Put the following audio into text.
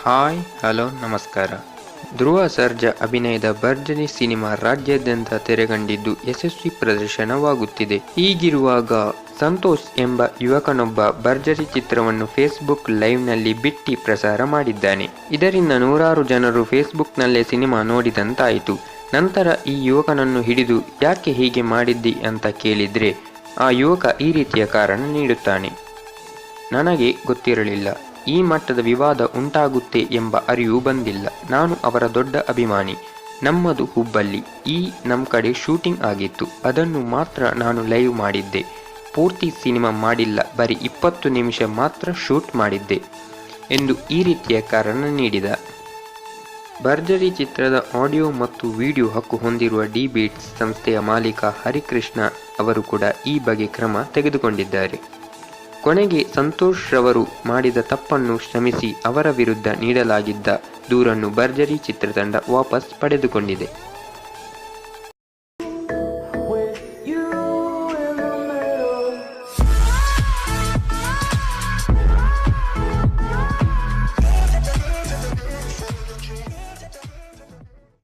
Hi hello ನಮಸ್ಕಾರ. ಧ್ರುವ ಸರ್ಜಾ ಅಭಿನಯದ ಭರ್ಜರಿ ಸಿನಿಮಾ ರಾಜ್ಯಾದ್ಯಂತ ತೆರೆಕಂಡಿದ್ದು ಯಶಸ್ವಿ ಪ್ರದರ್ಶನವಾಗುತ್ತಿದೆ. ಹೀಗಿರುವಾಗ ಸಂತೋಷ್ ಎಂಬ ಯುವಕನೊಬ್ಬ ಭರ್ಜರಿ ಚಿತ್ರವನ್ನು ಫೇಸ್ಬುಕ್ ಲೈವ್ನಲ್ಲಿ ಬಿಟ್ಟಿ ಪ್ರಸಾರ ಮಾಡಿದ್ದಾನೆ. ಇದರಿಂದ ನೂರಾರು ಜನರು ಫೇಸ್ಬುಕ್ನಲ್ಲೇ ಸಿನಿಮಾ ನೋಡಿದಂತಾಯಿತು. ನಂತರ ಈ ಯುವಕನನ್ನು ಹಿಡಿದು ಯಾಕೆ ಹೀಗೆ ಮಾಡಿದ್ದಿ ಅಂತ ಕೇಳಿದ್ರೆ ಆ ಯುವಕ ಈ ರೀತಿಯ ಕಾರಣ ನೀಡುತ್ತಾನೆ. ನನಗೆ ಗೊತ್ತಿರಲಿಲ್ಲ, ಈ ಮಟ್ಟದ ವಿವಾದ ಉಂಟಾಗುತ್ತೆ ಎಂಬ ಅರಿವು ಬಂದಿಲ್ಲ. ನಾನು ಅವರ ದೊಡ್ಡ ಅಭಿಮಾನಿ. ನಮ್ಮದು ಹುಬ್ಬಳ್ಳಿ. ನಮ್ಮ ಕಡೆ ಶೂಟಿಂಗ್ ಆಗಿತ್ತು. ಅದನ್ನು ಮಾತ್ರ ನಾನು ಲೈವ್ ಮಾಡಿದ್ದೆ. ಪೂರ್ತಿ ಸಿನಿಮಾ ಮಾಡಿಲ್ಲ, ಬರೀ 20 ನಿಮಿಷ ಮಾತ್ರ ಶೂಟ್ ಮಾಡಿದ್ದೆ ಎಂದು ಈ ರೀತಿಯ ಕಾರಣ ನೀಡಿದ. ಭರ್ಜರಿ ಚಿತ್ರದ ಆಡಿಯೋ ಮತ್ತು ವಿಡಿಯೋ ಹಕ್ಕು ಹೊಂದಿರುವ ಡಿ ಬೀಟ್ಸ್ ಸಂಸ್ಥೆಯ ಮಾಲೀಕ ಹರಿಕೃಷ್ಣ ಅವರು ಕೂಡ ಈ ಬಗ್ಗೆ ಕ್ರಮ ತೆಗೆದುಕೊಂಡಿದ್ದಾರೆ. ಕೊನೆಗೆ ಸಂತೋಷ್ ರವರು ಮಾಡಿದ ತಪ್ಪನ್ನು ಕ್ಷಮಿಸಿ ಅವರ ವಿರುದ್ಧ ನೀಡಲಾಗಿದ್ದ ದೂರನ್ನು ಭರ್ಜರಿ ಚಿತ್ರತಂಡ ವಾಪಸ್ ಪಡೆದುಕೊಂಡಿದೆ.